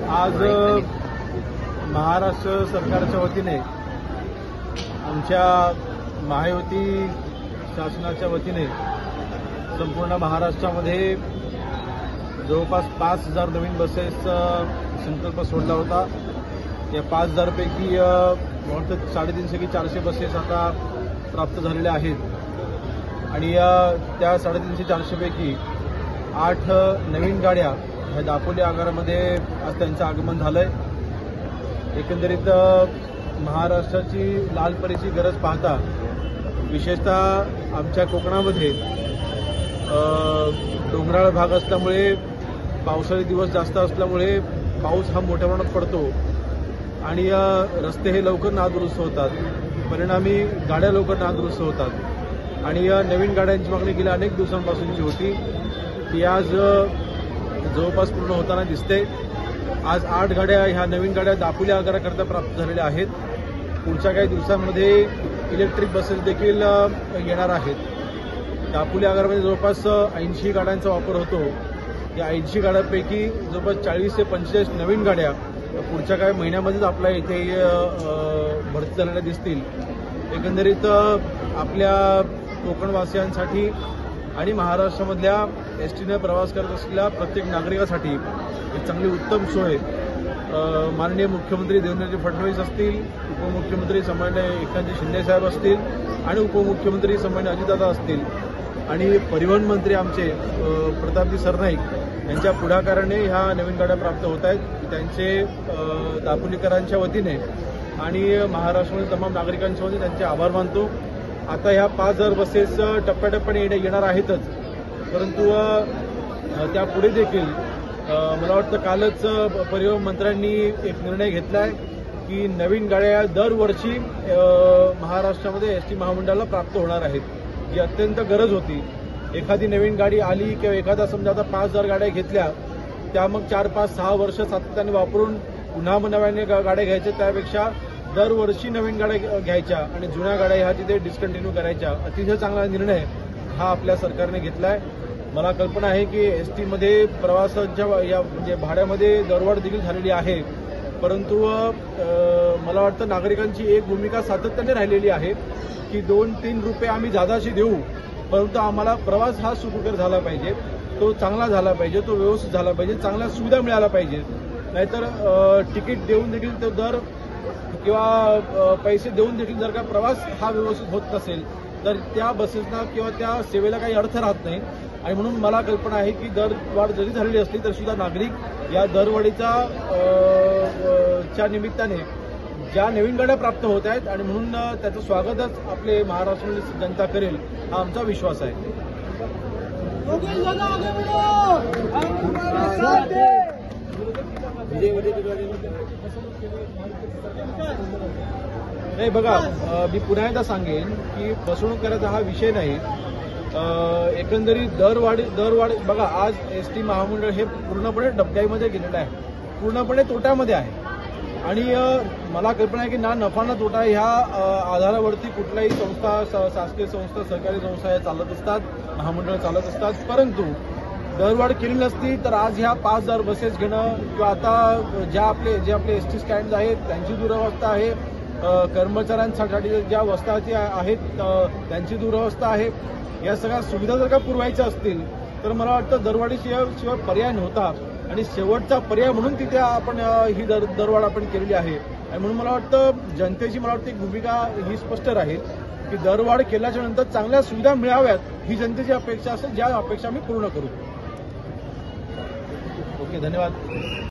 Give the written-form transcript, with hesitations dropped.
आज महाराष्ट्र सरकारच्या वतीने आमच्या महायुती शासनाच्या वतीने संपूर्ण महाराष्ट्रामध्ये जवळपास 5,000 नवीन बसेसचा संकल्प सोडला होता। या 5,000 पैकी 350 की 400 बसेस आता प्राप्त झालेल्या आहेत आणि त्या 350-400 पैकी 8 नवीन गाड्या ह्या दापोली आगारामध्ये आज त्यांचं आगमन झालंय। एकंदरीत महाराष्ट्राची लाल परीची गरज पाहता विशेषतः आमच्या कोकणामध्ये डोंगराळ भाग असल्यामुळे पावसाळी दिवस जास्त असल्यामुळे पाऊस हा मोठ्या प्रमाणात पडतो आणि रस्ते हे लवकर नादुरुस्त होतात, परिणामी गाड्या लवकर नादुरुस्त होतात आणि नवीन गाड्यांची मागणी गेल्या अनेक दिवसांपासूनची होती ती आज जवळपास पूर्ण होताना दिसते। आज 8 गाड्या ह्या नवीन गाड्या दापोली आगाराकरता प्राप्त झालेल्या आहेत। पुढच्या काही दिवसांमध्ये इलेक्ट्रिक बसेस देखील येणार आहेत। दापोली आगारामध्ये जवळपास 80 गाड्यांचा वापर होतो। या 80 गाड्यांपैकी जवळपास 40 ते 45 नवीन गाड्या पुढच्या काही महिन्यामध्येच आपल्या इथे भरती झालेल्या दिसतील। एकंदरीत आपल्या कोकणवासियांसाठी आणि महाराष्ट्रामधल्या एसटीने प्रवास करत असलेल्या प्रत्येक नागरिकासाठी एक चांगली उत्तम सोय माननीय मुख्यमंत्री देवेंद्रजी फडणवीस असतील, उपमुख्यमंत्री सन्माननीय एकनाथजी शिंदे साहेब असतील आणि उपमुख्यमंत्री सन्माननीय अजितदादा असतील आणि परिवहन मंत्री आमचे प्रतापजी सरनाईक यांच्या पुढाकाराने ह्या नवीन गाड्या प्राप्त होत आहेत। त्यांचे दापोलीकरांच्या वतीने आणि महाराष्ट्रातील तमाम नागरिकांच्या वतीने त्यांचे आभार मानतो। आता ह्या 5,000 बसेस टप्प्याटप्प्याने येणार आहेतच, परंतु त्यापुढे देखील मला वाटतं कालच परिवहन मंत्र्यांनी एक निर्णय घेतला आहे की नवीन गाड्या दरवर्षी महाराष्ट्रामध्ये एसटी महामंडळाला प्राप्त होणार आहेत, जी अत्यंत गरज होती। एखादी नवीन गाडी आली किंवा एखादा समजा आता 5,000 गाड्या घेतल्या त्या मग 4, 5, 6 वर्ष सातत्याने वापरून पुन्हा नव्याने गाड्या घ्यायच्या, त्यापेक्षा दरवर्षी नवीन गाड्या घ्यायच्या आणि जुन्या गाड्या ह्या तिथे डिस्कंटिन्यू करायच्या। अतिशय चांगला निर्णय हा आपल्या सरकारने घेतलाय। मला कल्पना आहे की एसटीमध्ये प्रवासाच्या या म्हणजे भाड्यामध्ये दरवाढ देखील झालेली आहे, परंतु मला वाटतं नागरिकांची एक भूमिका सातत्याने राहिलेली आहे की 2-3 रुपये आम्ही जादाशी देऊ, परंतु आम्हाला प्रवास हा सुखकर झाला पाहिजे, तो चांगला झाला पाहिजे, तो व्यवस्थित झाला पाहिजे, चांगल्या सुविधा मिळायला पाहिजे। नाहीतर तिकीट देऊन देखील तो दर किंवा पैसे देऊन देखील जर का प्रवास हा व्यवस्थित होत नसेल तर त्या बसेसना किंवा त्या सेवेला काही अर्थ राहत नाही आणि म्हणून मला कल्पना आहे की दरवाढ जरी झालेली असली तर सुद्धा नागरिक या दरवाढीचा च्या निमित्ताने ज्या नवीन गाड्या प्राप्त होत आहेत आणि म्हणून त्याचं स्वागतच आपले महाराष्ट्रातील जनता करेल हा आमचा विश्वास आहे। नाही बघा, मी पुन्हा एकदा सांगेन की फसवणूक करायचा हा विषय नाही। एकंदरीत दरवाढ बघा, आज एसटी महामंडळ हे पूर्णपणे डबघाईमध्ये गेलेलं आहे, पूर्णपणे तोट्यामध्ये आहे आणि मला कल्पना आहे की ना नफा ना तोटा ह्या आधारावरती कुठल्याही संस्था, शासकीय संस्था, सरकारी संस्था या चालत असतात, महामंडळ चालत असतात, परंतु दरवाढ केली नसती तर आज ह्या 5,000 बसेस घेणं किंवा आता जे आपले एसटी स्टँड आहेत त्यांची दुरवस्था आहे, कर्मचाऱ्यांसाठी ज्या वसाहती आहेत त्यांची दुरवस्था आहे, या सगळ्या सुविधा जर का पुरवायच्या असतील तर मला वाटतं दरवाढीशिवाय पर्याय नव्हता आणि शेवटचा पर्याय म्हणून तिथे आपण ही दरवाढ आपण केलेली आहे आणि म्हणून मला वाटतं जनतेची एक भूमिका ही स्पष्ट राहील की दरवाढ केल्याच्या नंतर चांगल्या सुविधा मिळाव्यात ही जनतेची अपेक्षा असेल, ज्या अपेक्षा आम्ही पूर्ण करू। ओके, धन्यवाद।